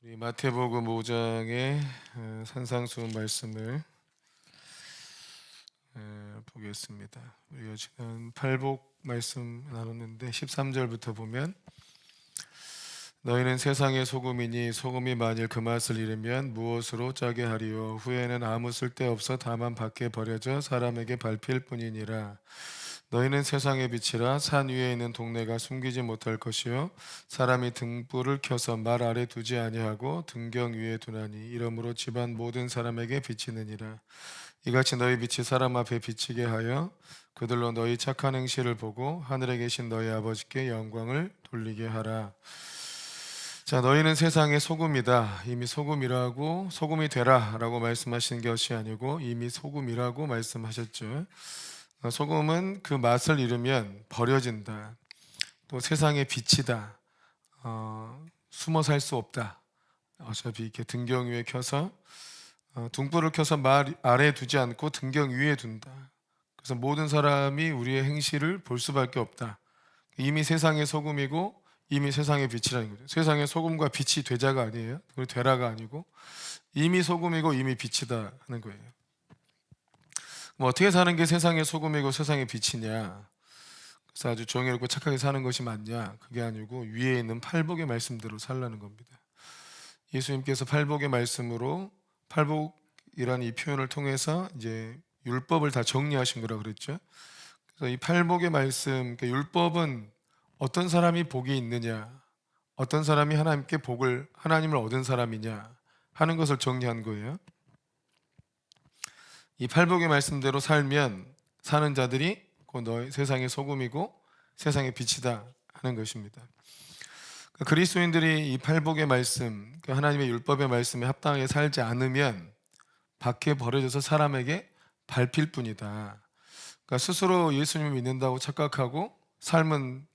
우리 마태복음 5장의 산상수훈 말씀을 보겠습니다. 우리가 지난 팔복 말씀 나눴는데 13절부터 보면 너희는 세상의 소금이니 소금이 만일 그 맛을 잃으면 무엇으로 짜게 하리요 후에는 아무 쓸데없어 다만 밖에 버려져 사람에게 밟힐 뿐이니라. 너희는 세상의 빛이라. 산 위에 있는 동네가 숨기지 못할 것이요 사람이 등불을 켜서 말 아래 두지 아니하고 등경 위에 두나니 이러므로 집안 모든 사람에게 비치느니라. 이같이 너희 빛이 사람 앞에 비치게 하여 그들로 너희 착한 행실을 보고 하늘에 계신 너희 아버지께 영광을 돌리게 하라. 자, 너희는 세상의 소금이다. 이미 소금이라고 소금이 되라 라고 말씀하신 것이 아니고 이미 소금이라고 말씀하셨죠. 소금은 그 맛을 잃으면 버려진다. 또 세상의 빛이다. 숨어 살 수 없다. 어차피 이렇게 등경 위에 켜서 등불을 켜서 말 아래에 두지 않고 등경 위에 둔다. 그래서 모든 사람이 우리의 행실을 볼 수밖에 없다. 이미 세상의 소금이고 이미 세상의 빛이라는 거죠. 세상의 소금과 빛이 되자가 아니에요. 그리고 되라가 아니고 이미 소금이고 이미 빛이다 하는 거예요. 뭐 어떻게 사는 게 세상의 소금이고 세상의 빛이냐? 그래서 아주 정의롭고 착하게 사는 것이 맞냐? 그게 아니고 위에 있는 팔복의 말씀대로 살라는 겁니다. 예수님께서 팔복의 말씀으로 팔복이라는 이 표현을 통해서 이제 율법을 다 정리하신 거라 그랬죠. 그래서 이 팔복의 말씀, 그러니까 율법은 어떤 사람이 복이 있느냐, 어떤 사람이 하나님께 하나님을 얻은 사람이냐 하는 것을 정리한 거예요. 이 팔복의 말씀대로 살면 사는 자들이 곧 너희 세상의 소금이고 세상의 빛이다 하는 것입니다. 그리스도인들이 이 팔복의 말씀, 하나님의 율법의 말씀에 합당하게 살지 않으면 밖에 버려져서 사람에게 밟힐 뿐이다. 그러니까 스스로 예수님을 믿는다고 착각하고 삶은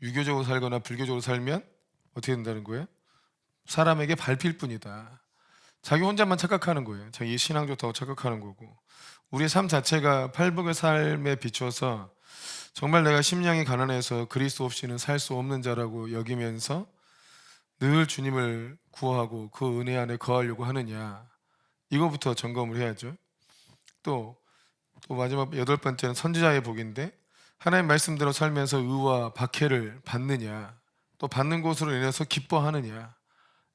유교적으로 살거나 불교적으로 살면 어떻게 된다는 거예요? 사람에게 밟힐 뿐이다. 자기 혼자만 착각하는 거예요. 자기 신앙 좋다고 착각하는 거고, 우리의 삶 자체가 팔복의 삶에 비춰서 정말 내가 심령이 가난해서 그리스도 없이는 살 수 없는 자라고 여기면서 늘 주님을 구하고 그 은혜 안에 거하려고 하느냐, 이거부터 점검을 해야죠. 또 마지막 8번째는 선지자의 복인데, 하나님 말씀대로 살면서 의와 박해를 받느냐, 또 받는 것으로 인해서 기뻐하느냐,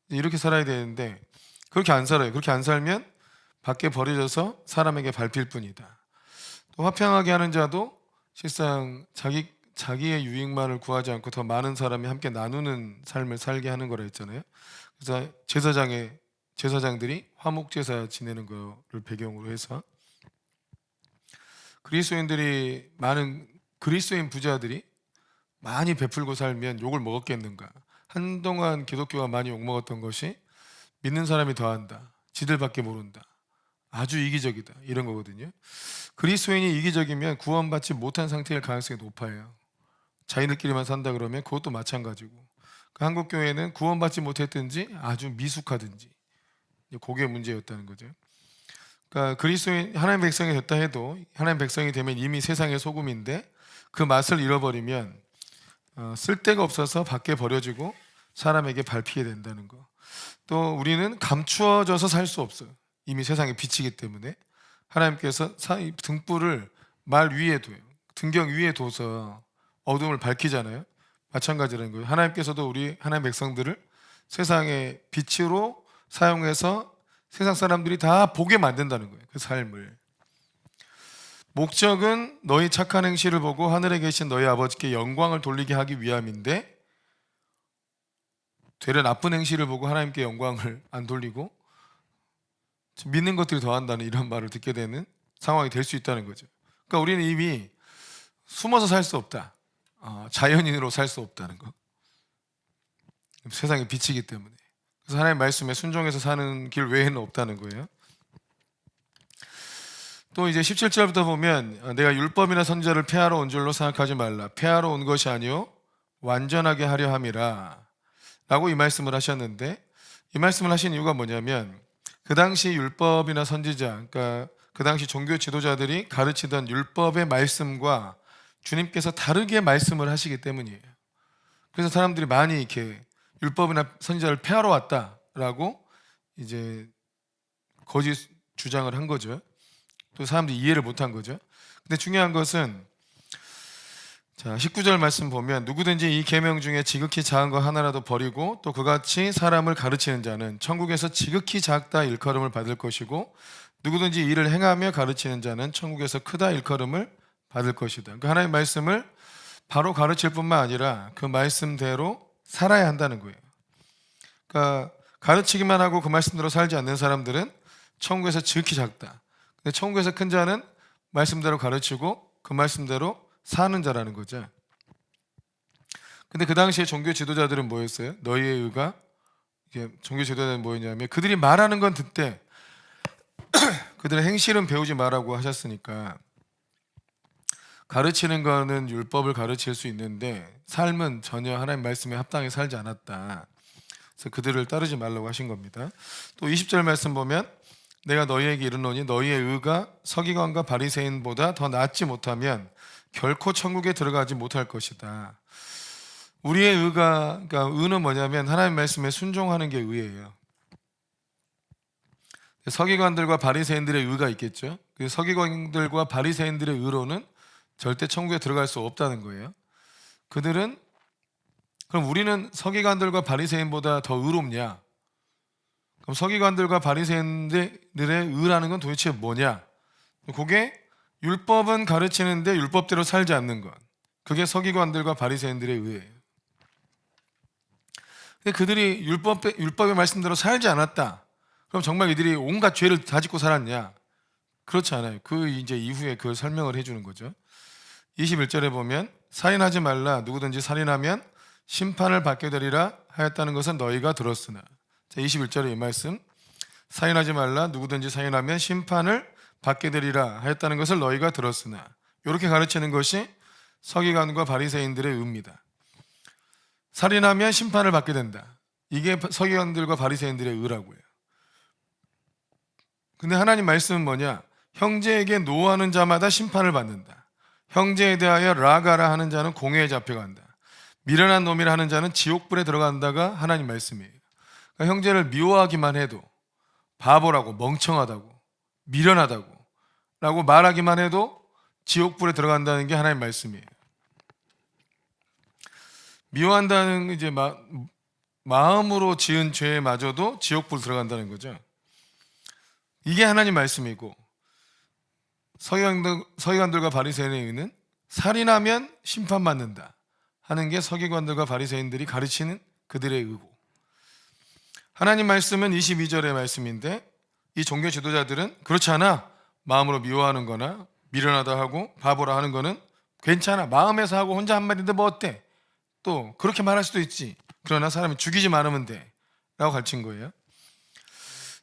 이렇게 살아야 되는데 그렇게 안 살아요. 그렇게 안 살면 밖에 버려져서 사람에게 밟힐 뿐이다. 또 화평하게 하는 자도 실상 자기의 유익만을 구하지 않고 더 많은 사람이 함께 나누는 삶을 살게 하는 거라 했잖아요. 그래서 제사장들이 화목제사 지내는 거를 배경으로 해서 많은 그리스도인 부자들이 많이 베풀고 살면 욕을 먹었겠는가. 한동안 기독교가 많이 욕먹었던 것이 믿는 사람이 더한다, 지들밖에 모른다, 아주 이기적이다, 이런 거거든요. 그리스도인이 이기적이면 구원받지 못한 상태일 가능성이 높아요. 자기들끼리만 산다 그러면 그것도 마찬가지고, 그 한국 교회는 구원받지 못했든지 아주 미숙하든지 그게 문제였다는 거죠. 그러니까 그리스도인 하나님 백성이 됐다 해도 하나님 백성이 되면 이미 세상의 소금인데 그 맛을 잃어버리면 쓸데가 없어서 밖에 버려지고 사람에게 밟히게 된다는 거. 또 우리는 감추어져서 살 수 없어요. 이미 세상에 비치기 때문에 하나님께서 등불을 말 위에 둬요. 등경 위에 둬서 어둠을 밝히잖아요. 마찬가지라는 거예요. 하나님께서도 우리 하나님 백성들을 세상의 빛으로 사용해서 세상 사람들이 다 보게 만든다는 거예요. 그 삶을. 목적은 너희 착한 행실을 보고 하늘에 계신 너희 아버지께 영광을 돌리게 하기 위함인데, 되려 나쁜 행실을 보고 하나님께 영광을 안 돌리고 믿는 것들이 더한다는 이런 말을 듣게 되는 상황이 될 수 있다는 거죠. 그러니까 우리는 이미 숨어서 살 수 없다, 자연인으로 살 수 없다는 거. 세상에 비치기 때문에. 그래서 하나님의 말씀에 순종해서 사는 길 외에는 없다는 거예요. 또 이제 17절부터 보면 내가 율법이나 선지자를 폐하러 온 줄로 생각하지 말라. 폐하러 온 것이 아니요 완전하게 하려 함이라 라고 이 말씀을 하셨는데, 이 말씀을 하신 이유가 뭐냐면 그 당시 율법이나 선지자, 그러니까 그 당시 종교 지도자들이 가르치던 율법의 말씀과 주님께서 다르게 말씀을 하시기 때문이에요. 그래서 사람들이 많이 이렇게 율법이나 선지자를 폐하러 왔다라고 이제 거짓 주장을 한 거죠. 또 사람들이 이해를 못한 거죠. 근데 중요한 것은 자 19절 말씀 보면 누구든지 이 계명 중에 지극히 작은 거 하나라도 버리고 또 그같이 사람을 가르치는 자는 천국에서 지극히 작다 일컬음을 받을 것이고 누구든지 이를 행하며 가르치는 자는 천국에서 크다 일컬음을 받을 것이다. 그 하나님의 말씀을 바로 가르칠 뿐만 아니라 그 말씀대로 살아야 한다는 거예요. 그러니까 가르치기만 하고 그 말씀대로 살지 않는 사람들은 천국에서 지극히 작다. 근데 천국에서 큰 자는 말씀대로 가르치고 그 말씀대로 사는 자라는 거죠. 근데 그 당시에 종교 지도자들은 뭐였어요? 너희의 의가 종교 지도자들은 뭐였냐면 그들이 말하는 건 듣되 그들의 행실은 배우지 말라고 하셨으니까 가르치는 거는 율법을 가르칠 수 있는데 삶은 전혀 하나님 말씀에 합당히 살지 않았다. 그래서 그들을 따르지 말라고 하신 겁니다. 또 20절 말씀 보면 내가 너희에게 이르노니 너희의 의가 서기관과 바리새인보다 더 낫지 못하면 결코 천국에 들어가지 못할 것이다. 우리의 의가 그러니까 의는 뭐냐면 하나님 말씀에 순종하는 게 의예요. 서기관들과 바리새인들의 의가 있겠죠. 그 서기관들과 바리새인들의 의로는 절대 천국에 들어갈 수 없다는 거예요. 그들은 그럼 우리는 서기관들과 바리새인보다 더 의롭냐? 그럼 서기관들과 바리새인들의 의라는 건 도대체 뭐냐? 그게 율법은 가르치는데 율법대로 살지 않는 것. 그게 서기관들과 바리새인들의 의예요. 근데 그들이 율법의 말씀대로 살지 않았다. 그럼 정말 이들이 온갖 죄를 다 짓고 살았냐? 그렇지 않아요. 그 이제 이후에 그걸 설명을 해주는 거죠. 21절에 보면 살인하지 말라 누구든지 살인하면 심판을 받게 되리라 하였다는 것은 너희가 들었으나. 자, 21절에 이 말씀 살인하지 말라 누구든지 살인하면 심판을 받게 되리라 하였다는 것을 너희가 들었으나 이렇게 가르치는 것이 서기관과 바리새인들의 의입니다. 살인하면 심판을 받게 된다. 이게 서기관들과 바리새인들의 의라고요. 근데 하나님 말씀은 뭐냐? 형제에게 노하는 자마다 심판을 받는다. 형제에 대하여 라가라 하는 자는 공회에 잡혀간다. 미련한 놈이라 하는 자는 지옥불에 들어간다가 하나님 말씀이에요. 그러니까 형제를 미워하기만 해도 바보라고 멍청하다고 미련하다고 라고 말하기만 해도 지옥불에 들어간다는 게 하나님 말씀이에요. 미워한다는 이제 마음으로 지은 죄마저도 지옥불 들어간다는 거죠. 이게 하나님 말씀이고 서기관들과 바리새인의 의는 살인하면 심판받는다 하는 게 서기관들과 바리새인들이 가르치는 그들의 의고 하나님 말씀은 22절의 말씀인데 이 종교 지도자들은 그렇지 않아. 마음으로 미워하는 거나 미련하다 하고 바보라 하는 거는 괜찮아. 마음에서 하고 혼자 한 말인데 뭐 어때? 또 그렇게 말할 수도 있지. 그러나 사람이 죽이지 않으면 돼 라고 가르친 거예요.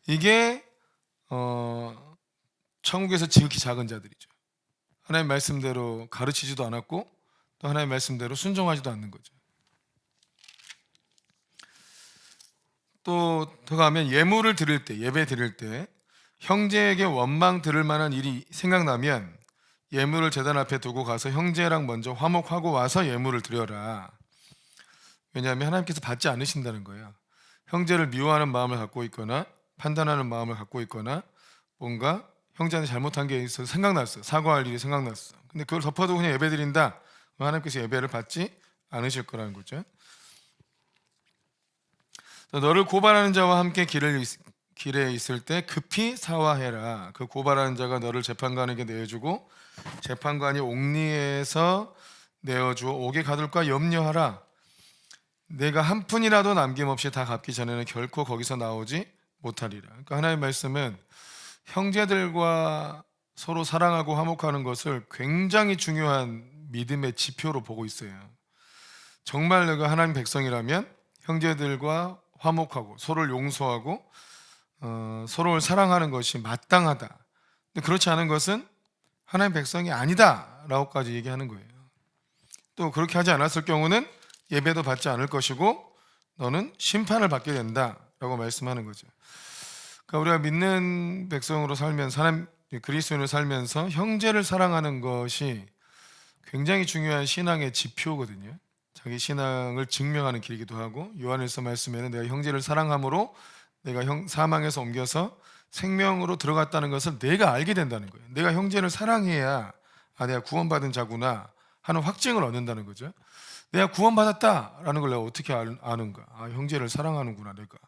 이게 천국에서 지극히 작은 자들이죠. 하나님 말씀대로 가르치지도 않았고 또 하나님 말씀대로 순종하지도 않는 거죠. 또 더 가면 예물을 드릴 때 예배 드릴 때 형제에게 원망 들을 만한 일이 생각나면 예물을 제단 앞에 두고 가서 형제랑 먼저 화목하고 와서 예물을 드려라. 왜냐하면 하나님께서 받지 않으신다는 거예요. 형제를 미워하는 마음을 갖고 있거나 판단하는 마음을 갖고 있거나 뭔가 형제한테 잘못한 게 있어서 생각났어. 사과할 일이 생각났어. 근데 그걸 덮어두고 그냥 예배 드린다. 하나님께서 예배를 받지 않으실 거라는 거죠. 너를 고발하는 자와 함께 길에 있을 때 급히 사화해라. 그 고발하는 자가 너를 재판관에게 내어주고 재판관이 옥리에서 내어주어 옥에 가둘까 염려하라. 내가 한 푼이라도 남김없이 다 갚기 전에는 결코 거기서 나오지 못하리라. 그러니까 하나님의 말씀은 형제들과 서로 사랑하고 화목하는 것을 굉장히 중요한 믿음의 지표로 보고 있어요. 정말 내가 하나님 백성이라면 형제들과 화목하고 서로를 용서하고 서로를 사랑하는 것이 마땅하다. 근데 그렇지 않은 것은 하나님 백성이 아니다 라고까지 얘기하는 거예요. 또 그렇게 하지 않았을 경우는 예배도 받지 않을 것이고 너는 심판을 받게 된다 라고 말씀하는 거죠. 그러니까 우리가 믿는 백성으로 살면서 그리스도인으로 살면서 형제를 사랑하는 것이 굉장히 중요한 신앙의 지표거든요. 자기 신앙을 증명하는 길이기도 하고, 요한일서 말씀에는 내가 형제를 사랑함으로 내가 사망에서 옮겨서 생명으로 들어갔다는 것을 내가 알게 된다는 거예요. 내가 형제를 사랑해야 내가 구원받은 자구나 하는 확증을 얻는다는 거죠. 내가 구원받았다라는 걸 내가 어떻게 아는가? 형제를 사랑하는구나. 내가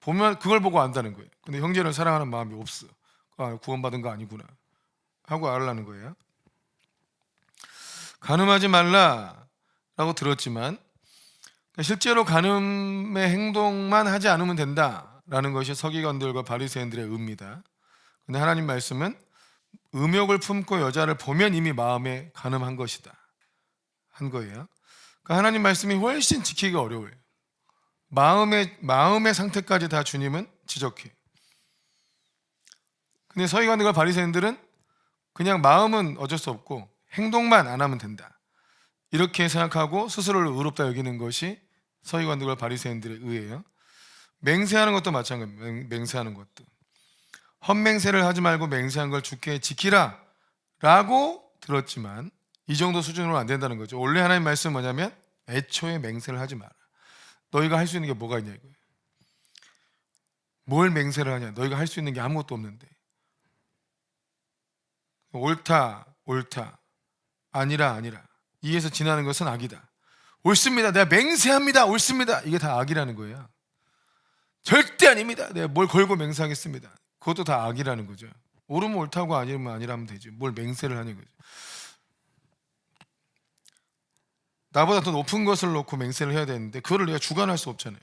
보면 그걸 보고 안다는 거예요. 근데 형제를 사랑하는 마음이 없어. 구원받은 거 아니구나 하고 알라는 거예요. 간음하지 말라라고 들었지만 실제로 간음의 행동만 하지 않으면 된다라는 것이 서기관들과 바리새인들의 의입니다. 근데 하나님 말씀은 음욕을 품고 여자를 보면 이미 마음에 간음한 것이다 한 거예요. 그러니까 하나님 말씀이 훨씬 지키기가 어려워요. 마음의 상태까지 다 주님은 지적해. 근데 서기관들과 바리새인들은 그냥 마음은 어쩔 수 없고 행동만 안 하면 된다 이렇게 생각하고 스스로를 의롭다 여기는 것이 서기관들과 바리새인들의 의예요. 맹세하는 것도 마찬가지예요. 맹세하는 것도 헛맹세를 하지 말고 맹세한 걸 주께 지키라 라고 들었지만 이 정도 수준으로 안 된다는 거죠. 원래 하나님 말씀은 뭐냐면 애초에 맹세를 하지 마라. 너희가 할 수 있는 게 뭐가 있냐 이거예요. 뭘 맹세를 하냐. 너희가 할 수 있는 게 아무것도 없는데. 옳다 아니라 이에서 지나는 것은 악이다. 옳습니다. 내가 맹세합니다. 옳습니다. 이게 다 악이라는 거예요. 절대 아닙니다. 내가 뭘 걸고 맹세하겠습니다. 그것도 다 악이라는 거죠. 옳으면 옳다고 아니면 아니라면 되지. 뭘 맹세를 하는 거죠. 나보다 더 높은 것을 놓고 맹세를 해야 되는데 그거를 내가 주관할 수 없잖아요.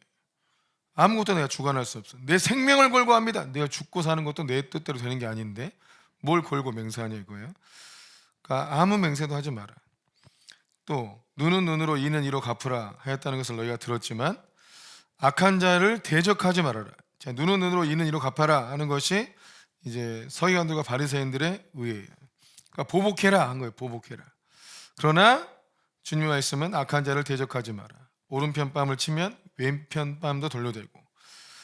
아무것도 내가 주관할 수 없어. 내 생명을 걸고 합니다. 내가 죽고 사는 것도 내 뜻대로 되는 게 아닌데 뭘 걸고 맹세하냐 이거예요. 그러니까 아무 맹세도 하지 마라. 또 눈은 눈으로 이는 이로 갚으라 하였다는 것을 너희가 들었지만 악한 자를 대적하지 말아라. 자, 눈은 눈으로 이는 이로 갚아라 하는 것이 이제 서기관들과 바리새인들의 의예요. 그러니까 보복해라 한 거예요. 보복해라. 그러나 주님의 말씀은 악한 자를 대적하지 마라. 오른편 뺨을 치면 왼편 뺨도 돌려대고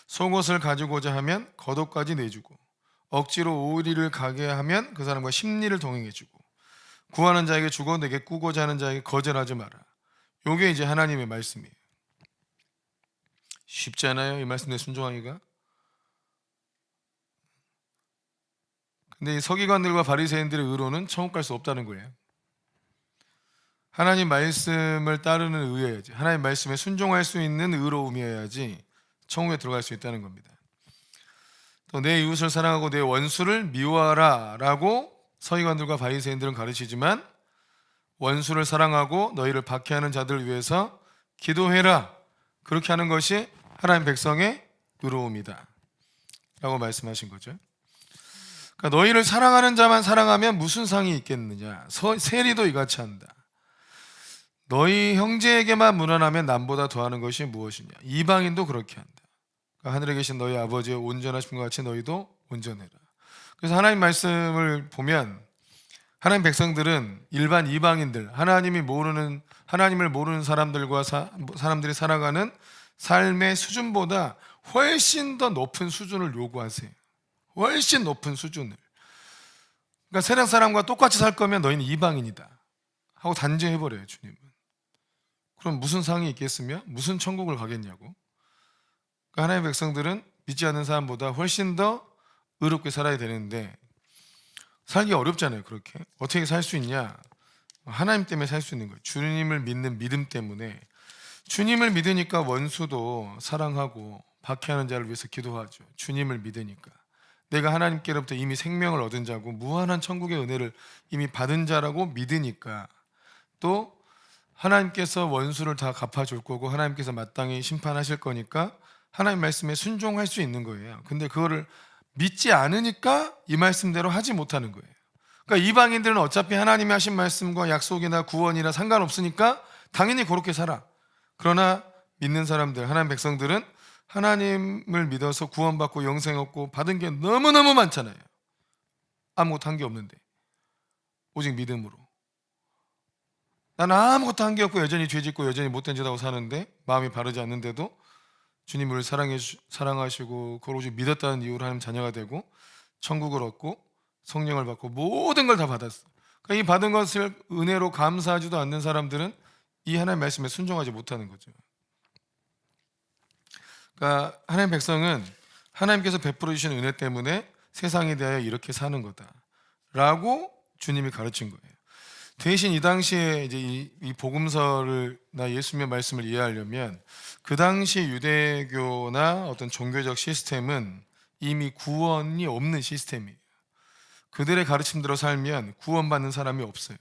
속옷을 가지고자 하면 겉옷까지 내주고 억지로 오리를 가게 하면 그 사람과 심리를 동행해주고 구하는 자에게 주고 내게 꾸고자 하는 자에게 거절하지 마라. 요게 이제 하나님의 말씀이에요. 쉽지 않아요? 이 말씀에 순종하기가. 근데 이 서기관들과 바리새인들의 의로는 천국 갈 수 없다는 거예요. 하나님 말씀을 따르는 의여야지, 하나님 말씀에 순종할 수 있는 의로움이어야지 천국에 들어갈 수 있다는 겁니다. 또 내 이웃을 사랑하고 내 원수를 미워하라 라고 서기관들과 바리새인들은 가르치지만 원수를 사랑하고 너희를 박해하는 자들을 위해서 기도해라, 그렇게 하는 것이 하나님 백성의 의로움이다 라고 말씀하신 거죠. 그러니까 너희를 사랑하는 자만 사랑하면 무슨 상이 있겠느냐. 세리도 이같이 한다. 너희 형제에게만 무난하면 남보다 더하는 것이 무엇이냐. 이방인도 그렇게 한다. 그러니까 하늘에 계신 너희 아버지의 온전하신 것 같이 너희도 온전해라. 그래서 하나님 말씀을 보면 하나님 백성들은 일반 이방인들, 하나님을 모르는 사람들과 사람들이 살아가는 삶의 수준보다 훨씬 더 높은 수준을 요구하세요. 훨씬 높은 수준을. 그러니까 세상 사람과 똑같이 살 거면 너희는 이방인이다 하고 단죄해버려요, 주님은. 그럼 무슨 상이 있겠으며 무슨 천국을 가겠냐고. 그러니까 하나님의 백성들은 믿지 않는 사람보다 훨씬 더 의롭게 살아야 되는데 살기 어렵잖아요. 그렇게 어떻게 살 수 있냐. 하나님 때문에 살 수 있는 거예요. 주님을 믿는 믿음 때문에. 주님을 믿으니까 원수도 사랑하고 박해하는 자를 위해서 기도하죠. 주님을 믿으니까. 내가 하나님께로부터 이미 생명을 얻은 자고 무한한 천국의 은혜를 이미 받은 자라고 믿으니까, 또 하나님께서 원수를 다 갚아줄 거고 하나님께서 마땅히 심판하실 거니까 하나님 말씀에 순종할 수 있는 거예요. 근데 그거를 믿지 않으니까 이 말씀대로 하지 못하는 거예요. 그러니까 이방인들은 어차피 하나님이 하신 말씀과 약속이나 구원이나 상관없으니까 당연히 그렇게 살아. 그러나 믿는 사람들, 하나님 백성들은 하나님을 믿어서 구원받고 영생 얻고 받은 게 너무너무 많잖아요. 아무것도 한 게 없는데 오직 믿음으로. 나는 아무것도 한 게 없고 여전히 죄짓고 여전히 못된 짓하고 사는데 마음이 바르지 않는데도 주님을 사랑하시고 그걸 오직 믿었다는 이유로 하나님 자녀가 되고 천국을 얻고 성령을 받고 모든 걸 다 받았어. 그러니까 이 받은 것을 은혜로 감사하지도 않는 사람들은 이 하나님의 말씀에 순종하지 못하는 거죠. 그러니까 하나님 백성은 하나님께서 베풀어 주신 은혜 때문에 세상에 대하여 이렇게 사는 거다라고 주님이 가르친 거예요. 대신 이 당시에 이제 이 복음서를 예수님의 말씀을 이해하려면 그 당시 유대교나 어떤 종교적 시스템은 이미 구원이 없는 시스템이에요. 그들의 가르침대로 살면 구원받는 사람이 없어요.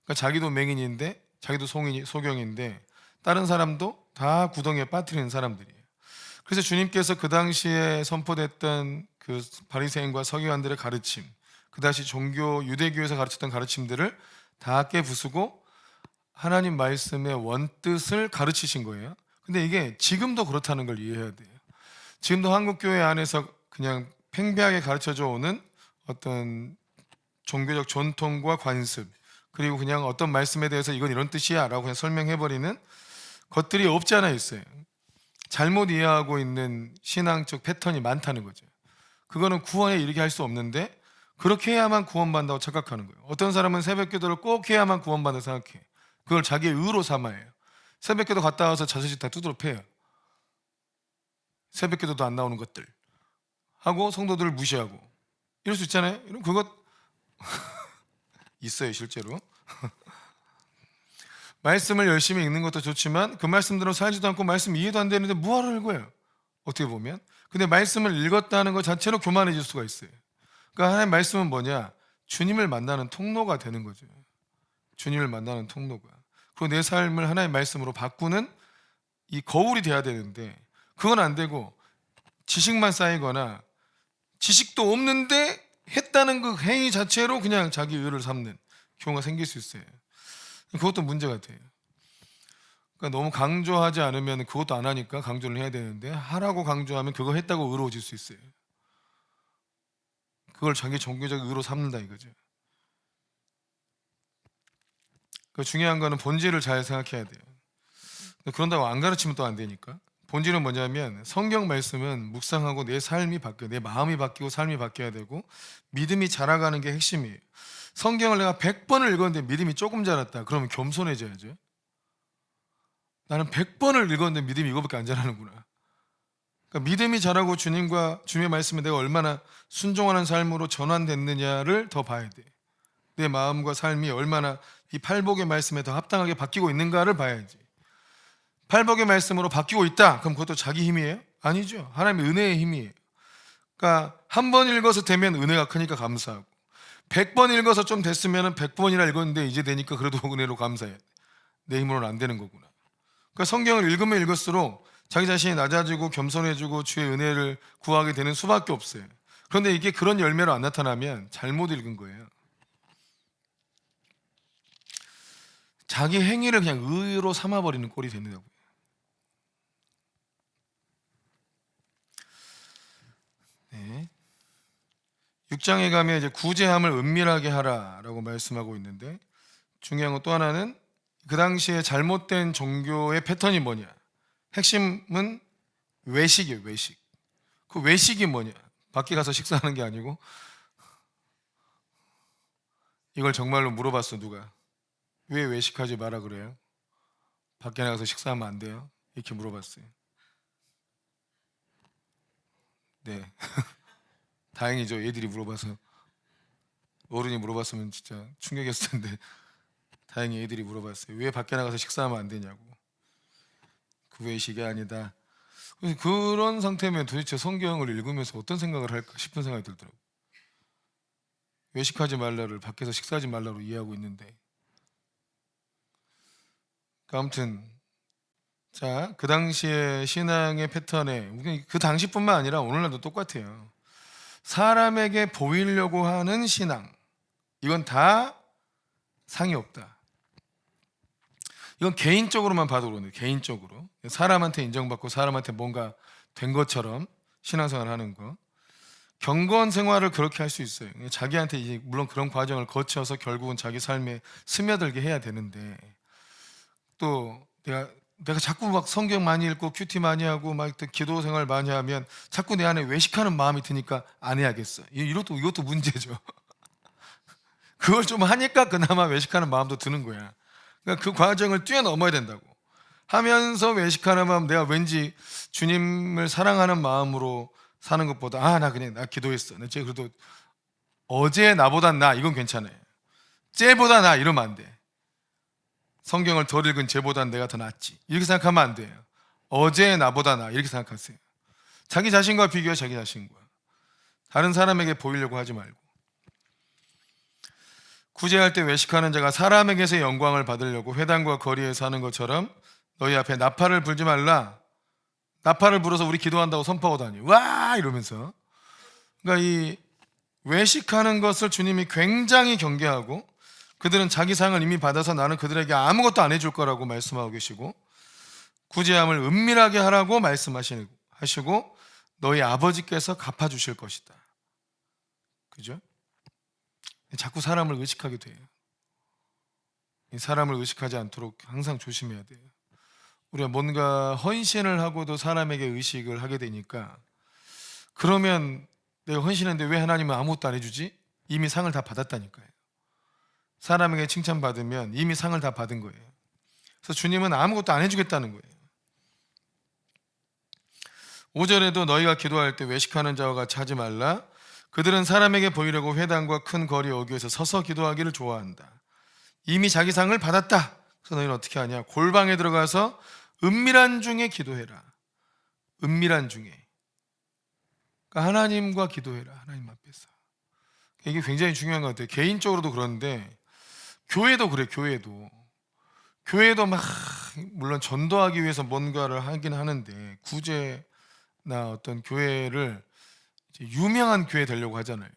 그러니까 자기도 맹인인데, 자기도 소경인데 다른 사람도 다 구덩이에 빠뜨리는 사람들이에요. 그래서 주님께서 그 당시에 선포됐던 그 바리새인과 서기관들의 가르침, 그 당시 유대교에서 가르쳤던 가르침들을 다 깨부수고 하나님 말씀의 원뜻을 가르치신 거예요. 근데 이게 지금도 그렇다는 걸 이해해야 돼요. 지금도 한국교회 안에서 그냥 팽배하게 가르쳐져 오는 어떤 종교적 전통과 관습, 그리고 그냥 어떤 말씀에 대해서 이건 이런 뜻이야 라고 그냥 설명해버리는 것들이 없지 않아 있어요. 잘못 이해하고 있는 신앙적 패턴이 많다는 거죠. 그거는 구원에 이르게 할 수 없는데 그렇게 해야만 구원받는다고 착각하는 거예요. 어떤 사람은 새벽기도를 꼭 해야만 구원받는다고 생각해. 그걸 자기의 의로 삼아요. 새벽기도 갔다 와서 자존심 다 두드러 패요. 새벽기도도 안 나오는 것들 하고 성도들을 무시하고 이럴 수 있잖아요. 그것 있어요 실제로. 말씀을 열심히 읽는 것도 좋지만 그 말씀대로 살지도 않고 말씀 이해도 안 되는데 뭐하러 읽어요? 어떻게 보면. 근데 말씀을 읽었다는 것 자체로 교만해질 수가 있어요. 그러니까 하나님의 말씀은 뭐냐? 주님을 만나는 통로가 되는 거죠. 주님을 만나는 통로가. 그리고 내 삶을 하나님의 말씀으로 바꾸는 이 거울이 돼야 되는데 그건 안 되고 지식만 쌓이거나 지식도 없는데 했다는 그 행위 자체로 그냥 자기 의를 삼는 경우가 생길 수 있어요. 그것도 문제가 돼요. 그러니까 너무 강조하지 않으면 그것도 안 하니까 강조를 해야 되는데 하라고 강조하면 그거 했다고 의로워질 수 있어요. 그걸 자기 종교적 의로 삼는다 이거죠. 그 중요한 거는 본질을 잘 생각해야 돼요. 그런다고 안 가르치면 또 안 되니까. 본질은 뭐냐면 성경 말씀은 묵상하고 내 삶이 바뀌어, 내 마음이 바뀌고 삶이 바뀌어야 되고 믿음이 자라가는 게 핵심이에요. 성경을 내가 100번을 읽었는데 믿음이 조금 자랐다. 그러면 겸손해져야죠. 나는 100번을 읽었는데 믿음이 이거밖에 안 자라는구나. 그러니까 믿음이 자라고 주님과 주님의 말씀에 내가 얼마나 순종하는 삶으로 전환됐느냐를 더 봐야 돼. 내 마음과 삶이 얼마나 이 팔복의 말씀에 더 합당하게 바뀌고 있는가를 봐야지. 팔복의 말씀으로 바뀌고 있다. 그럼 그것도 자기 힘이에요? 아니죠. 하나님의 은혜의 힘이에요. 그러니까 한 번 읽어서 되면 은혜가 크니까 감사하고 100번 읽어서 좀 됐으면 100번이나 읽었는데 이제 되니까 그래도 은혜로 감사해. 내 힘으로는 안 되는 거구나. 그러니까 성경을 읽으면 읽을수록 자기 자신이 낮아지고 겸손해지고 주의 은혜를 구하게 되는 수밖에 없어요. 그런데 이게 그런 열매로 안 나타나면 잘못 읽은 거예요. 자기 행위를 그냥 의로 삼아버리는 꼴이 된다고요. 6장에 가면 이제 구제함을 은밀하게 하라라고 말씀하고 있는데 중요한 건 또 하나는 그 당시에 잘못된 종교의 패턴이 뭐냐? 핵심은 외식이에요, 외식. 그 외식이 뭐냐? 밖에 가서 식사하는 게 아니고 이걸 정말로 물어봤어, 누가? 왜 외식하지 마라 그래요? 밖에 나가서 식사하면 안 돼요? 이렇게 물어봤어요. 네. 다행이죠. 애들이 물어봐서. 어른이 물어봤으면 진짜 충격이었을 텐데 다행히 애들이 물어봤어요. 왜 밖에 나가서 식사하면 안 되냐고. 그 외식이 아니다. 그런 상태면 도대체 성경을 읽으면서 어떤 생각을 할까 싶은 생각이 들더라고요. 외식하지 말라를 밖에서 식사하지 말라로 이해하고 있는데. 아무튼 자, 그 당시의 신앙의 패턴에 그 당시뿐만 아니라 오늘날도 똑같아요. 사람에게 보이려고 하는 신앙, 이건 다 상이 없다. 이건 개인적으로만 봐도 그러네. 개인적으로 사람한테 인정받고 사람한테 뭔가 된 것처럼 신앙생활을 하는 거. 경건 생활을 그렇게 할 수 있어요. 자기한테 이제 물론 그런 과정을 거쳐서 결국은 자기 삶에 스며들게 해야 되는데 또 내가 자꾸 막 성경 많이 읽고 큐티 많이 하고 막 기도 생활 많이 하면 자꾸 내 안에 외식하는 마음이 드니까 안 해야겠어. 이것도 문제죠. 그걸 좀 하니까 그나마 외식하는 마음도 드는 거야. 그러니까 그 과정을 뛰어넘어야 된다고 하면서 외식하는 마음, 내가 왠지 주님을 사랑하는 마음으로 사는 것보다 나 그냥 나 기도했어, 쟤 그래도 어제 나보단 나, 이건 괜찮아요. 쟤보다 나 이러면 안 돼. 성경을 덜 읽은 쟤보단 내가 더 낫지, 이렇게 생각하면 안 돼요. 어제 나보다 나 이렇게 생각하세요. 자기 자신과 비교해. 자기 자신과 다른 사람에게 보이려고 하지 말고. 구제할 때 외식하는 자가 사람에게서 영광을 받으려고 회당과 거리에서 하는 것처럼 너희 앞에 나팔을 불지 말라. 나팔을 불어서 우리 기도한다고 선포하고 다녀, 와 이러면서. 그러니까 이 외식하는 것을 주님이 굉장히 경계하고, 그들은 자기 상을 이미 받아서 나는 그들에게 아무것도 안 해줄 거라고 말씀하고 계시고, 구제함을 은밀하게 하라고 말씀하시고 너희 아버지께서 갚아주실 것이다. 그죠? 자꾸 사람을 의식하게 돼요. 사람을 의식하지 않도록 항상 조심해야 돼요. 우리가 뭔가 헌신을 하고도 사람에게 의식을 하게 되니까, 그러면 내가 헌신했는데 왜 하나님은 아무것도 안 해주지? 이미 상을 다 받았다니까요. 사람에게 칭찬받으면 이미 상을 다 받은 거예요. 그래서 주님은 아무것도 안 해주겠다는 거예요. 5절에도 너희가 기도할 때 외식하는 자와 같이 하지 말라. 그들은 사람에게 보이려고 회당과 큰 거리 어귀에서 서서 기도하기를 좋아한다. 이미 자기 상을 받았다. 그래서 너희는 어떻게 하냐? 골방에 들어가서 은밀한 중에 기도해라. 은밀한 중에. 그러니까 하나님과 기도해라. 하나님 앞에서. 이게 굉장히 중요한 것 같아요. 개인적으로도 그런데 교회도 그래. 교회도 막 물론 전도하기 위해서 뭔가를 하긴 하는데, 구제나 어떤 교회를 유명한 교회 되려고 하잖아요.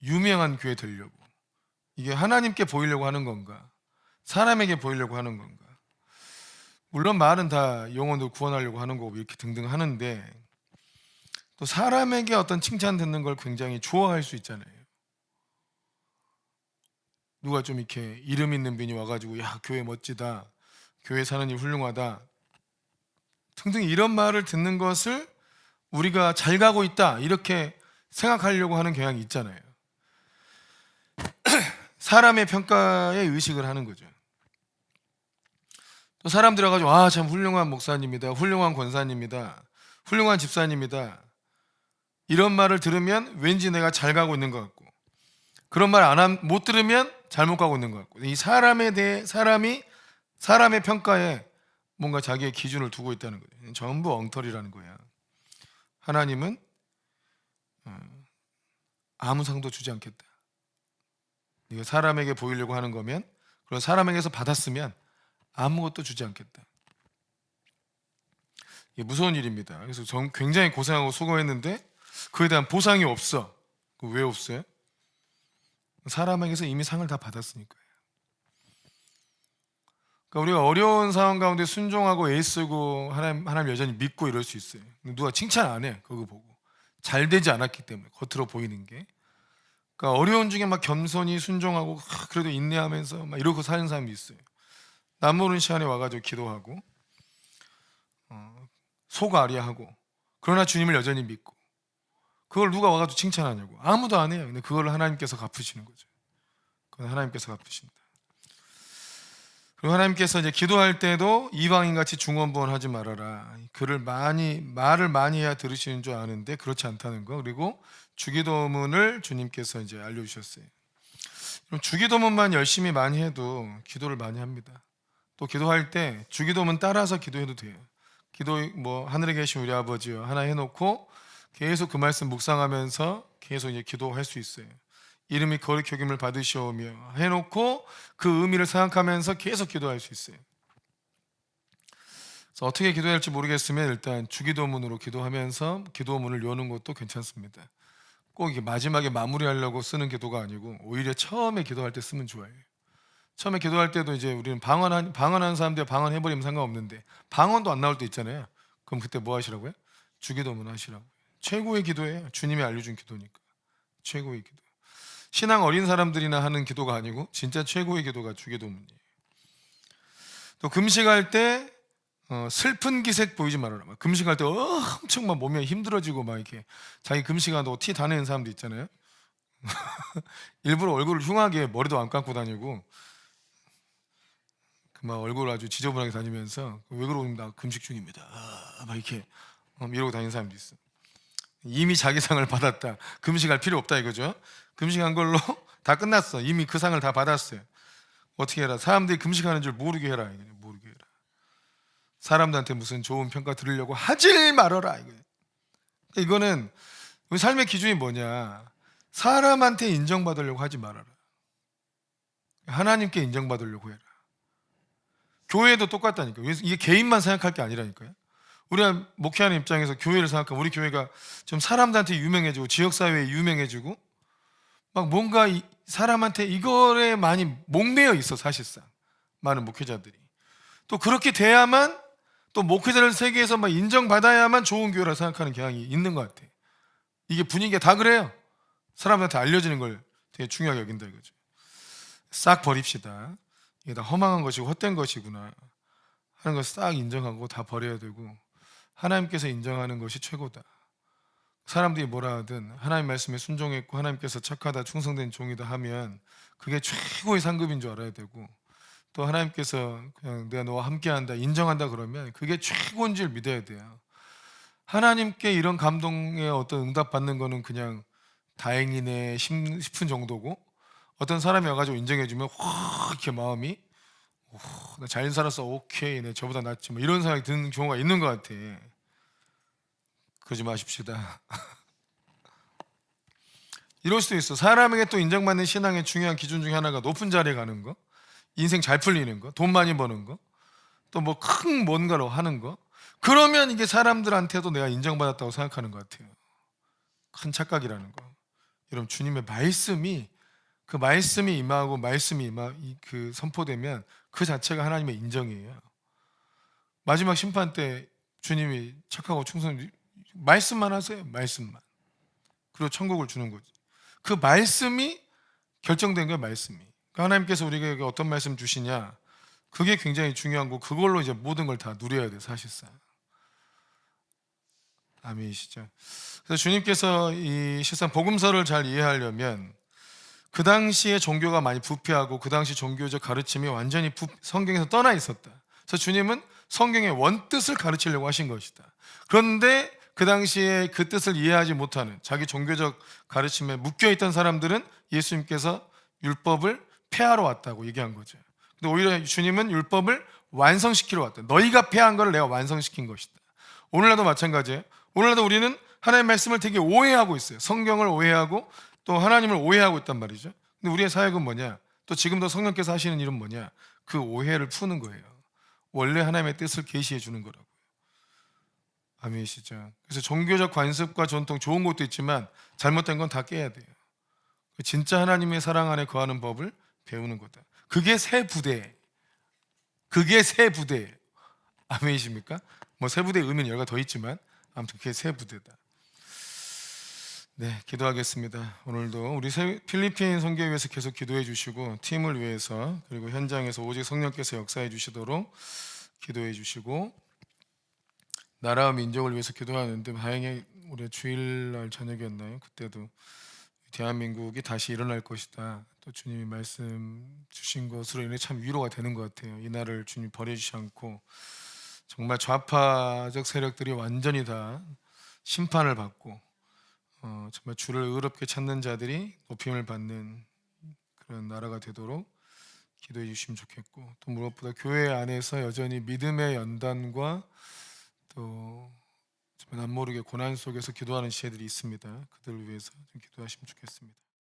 유명한 교회 되려고. 이게 하나님께 보이려고 하는 건가, 사람에게 보이려고 하는 건가. 물론 말은 다 영혼을 구원하려고 하는 거고 이렇게 등등 하는데, 또 사람에게 어떤 칭찬 듣는 걸 굉장히 좋아할 수 있잖아요. 누가 좀 이렇게 이름 있는 분이 와가지고 야 교회 멋지다, 교회 사는 일 훌륭하다 등등 이런 말을 듣는 것을 우리가 잘 가고 있다 이렇게 생각하려고 하는 경향이 있잖아요. 사람의 평가에 의식을 하는 거죠. 또 사람들이 와가지고 참 훌륭한 목사님이다, 훌륭한 권사님이다, 훌륭한 집사님이다 이런 말을 들으면 왠지 내가 잘 가고 있는 것 같고, 그런 말 못 들으면 잘못 가고 있는 것 같고, 이 사람에 대해 사람의 평가에 뭔가 자기의 기준을 두고 있다는 거예요. 전부 엉터리라는 거야. 하나님은 아무 상도 주지 않겠다. 이거 사람에게 보이려고 하는 거면, 그리고 사람에게서 받았으면 아무것도 주지 않겠다. 이게 무서운 일입니다. 그래서 전 굉장히 고생하고 수고했는데 그에 대한 보상이 없어. 왜 없어요? 사람에게서 이미 상을 다 받았으니까요. 그러니까 우리가 어려운 상황 가운데 순종하고 애쓰고 하나님 여전히 믿고 이럴 수 있어요. 누가 칭찬 안 해. 그거 보고 잘 되지 않았기 때문에 겉으로 보이는 게. 그러니까 어려운 중에 막 겸손히 순종하고 그래도 인내하면서 막 이러고 사는 사람이 있어요. 남모르는 시간에 와가지고 기도하고 속아리하고, 그러나 주님을 여전히 믿고, 그걸 누가 와가지고 칭찬하냐고. 아무도 안 해요. 근데 그걸 하나님께서 갚으시는 거죠. 그건 하나님께서 갚으신다. 그리고 하나님께서 이제 기도할 때도 이방인같이 중언부언하지 말아라. 말을 많이 해야 들으시는 줄 아는데 그렇지 않다는 거. 그리고 주기도문을 주님께서 이제 알려주셨어요. 그럼 주기도문만 열심히 많이 해도 기도를 많이 합니다. 또 기도할 때 주기도문 따라서 기도해도 돼요. 하늘에 계신 우리 아버지요 하나 해놓고 계속 그 말씀 묵상하면서 계속 이제 기도할 수 있어요. 이름이 거룩히 여김을 받으시오며 해놓고 그 의미를 생각하면서 계속 기도할 수 있어요. 그래서 어떻게 기도해야 할지 모르겠으면 일단 주기도문으로 기도하면서 기도문을 여는 것도 괜찮습니다. 꼭 이게 마지막에 마무리하려고 쓰는 기도가 아니고 오히려 처음에 기도할 때 쓰면 좋아요. 처음에 기도할 때도 이제 우리는 방언하는 사람들 방언해버리면 상관없는데 방언도 안 나올 때 있잖아요. 그럼 그때 뭐 하시라고요? 주기도문 하시라고. 최고의 기도예요. 주님이 알려준 기도니까. 최고의 기도. 신앙 어린 사람들이나 하는 기도가 아니고 진짜 최고의 기도가 주기도문이에요. 또 금식할 때 슬픈 기색 보이지 말아라. 금식할 때 엄청 막 몸이 힘들어지고 막 이렇게 자기 금식한다고 티 다 내는 사람도 있잖아요. 일부러 얼굴을 흉하게 머리도 안 감고 다니고 막 얼굴 아주 지저분하게 다니면서 왜 그러고 나 금식 중입니다. 막 이렇게 이러고 다니는 사람도 있어. 이미 자기 상을 받았다. 금식할 필요 없다 이거죠. 금식한 걸로 다 끝났어. 이미 그 상을 다 받았어요. 어떻게 해라? 사람들이 금식하는 줄 모르게 해라. 모르게 해라. 사람들한테 무슨 좋은 평가 들으려고 하질 말아라. 이거는 우리 삶의 기준이 뭐냐? 사람한테 인정받으려고 하지 말아라. 하나님께 인정받으려고 해라. 교회도 똑같다니까. 이게 개인만 생각할 게 아니라니까요. 우리가 목회하는 입장에서 교회를 생각하면 우리 교회가 좀 사람들한테 유명해지고 지역사회에 유명해지고 막 뭔가 사람한테 이거에 많이 목매여 있어. 사실상 많은 목회자들이 또 그렇게 돼야만 또 목회자를 세계에서 막 인정받아야만 좋은 교회라 생각하는 경향이 있는 것 같아. 이게 분위기가 다 그래요. 사람한테 알려지는 걸 되게 중요하게 여긴다 이거죠. 싹 버립시다. 이게 다 허망한 것이고 헛된 것이구나 하는 걸 싹 인정하고 다 버려야 되고 하나님께서 인정하는 것이 최고다. 사람들이 뭐라 하든 하나님 말씀에 순종했고 하나님께서 착하다 충성된 종이다 하면 그게 최고의 상급인 줄 알아야 되고 또 하나님께서 그냥 내가 너와 함께한다 인정한다 그러면 그게 최고인 줄 믿어야 돼요. 하나님께 이런 감동의 어떤 응답 받는 거는 그냥 다행이네 싶은 정도고 어떤 사람이 와가지고 인정해주면 확 이렇게 마음이 나 잘 살았어 오케이 내 저보다 낫지 뭐 이런 생각이 드는 경우가 있는 것 같아. 그러지 마십시다. 이럴 수도 있어. 사람에게 또 인정받는 신앙의 중요한 기준 중에 하나가 높은 자리에 가는 거, 인생 잘 풀리는 거, 돈 많이 버는 거, 또 뭐 큰 뭔가로 하는 거. 그러면 이게 사람들한테도 내가 인정받았다고 생각하는 것 같아요. 큰 착각이라는 거. 여러분 주님의 말씀이 그 말씀이 임하고 말씀이 그 선포되면 그 자체가 하나님의 인정이에요. 마지막 심판 때 주님이 착하고 충성 말씀만 하세요. 말씀만. 그리고 천국을 주는 거지. 그 말씀이 결정된 거예요. 말씀이. 그러니까 하나님께서 우리에게 어떤 말씀 주시냐 그게 굉장히 중요한 거. 그걸로 이제 모든 걸 다 누려야 돼 사실상. 아멘이시죠. 그래서 주님께서 이 실상 복음서를 잘 이해하려면 그 당시에 종교가 많이 부패하고 그 당시 종교적 가르침이 완전히 성경에서 떠나 있었다. 그래서 주님은 성경의 원뜻을 가르치려고 하신 것이다. 그런데 그 당시에 그 뜻을 이해하지 못하는 자기 종교적 가르침에 묶여있던 사람들은 예수님께서 율법을 폐하러 왔다고 얘기한 거죠. 근데 오히려 주님은 율법을 완성시키러 왔다. 너희가 폐한 것을 내가 완성시킨 것이다. 오늘날도 마찬가지예요. 오늘날도 우리는 하나님의 말씀을 되게 오해하고 있어요. 성경을 오해하고 또 하나님을 오해하고 있단 말이죠. 근데 우리의 사역은 뭐냐? 또 지금도 성령께서 하시는 일은 뭐냐? 그 오해를 푸는 거예요. 원래 하나님의 뜻을 계시해 주는 거라고요. 아멘이시죠. 그래서 종교적 관습과 전통 좋은 것도 있지만 잘못된 건 다 깨야 돼요. 진짜 하나님의 사랑 안에 거하는 법을 배우는 거다. 그게 새 부대. 그게 새 부대. 아멘이십니까? 뭐 새 부대의 의미는 여러 가지 더 있지만 아무튼 그게 새 부대다. 네, 기도하겠습니다. 오늘도 우리 필리핀 선교회 위해서 계속 기도해 주시고 팀을 위해서 그리고 현장에서 오직 성령께서 역사해 주시도록 기도해 주시고 나라와 민족을 위해서 기도하는데 다행히 우리 주일날 저녁이었나요? 그때도 대한민국이 다시 일어날 것이다. 또 주님이 말씀 주신 것으로 인해 참 위로가 되는 것 같아요. 이 나라를 주님 버려주지 않고 정말 좌파적 세력들이 완전히 다 심판을 받고 정말 주를 의롭게 찾는 자들이 높임을 받는 그런 나라가 되도록 기도해 주시면 좋겠고 또 무엇보다 교회 안에서 여전히 믿음의 연단과 또 남모르게 고난 속에서 기도하는 시대들이 있습니다. 그들을 위해서 좀 기도하시면 좋겠습니다.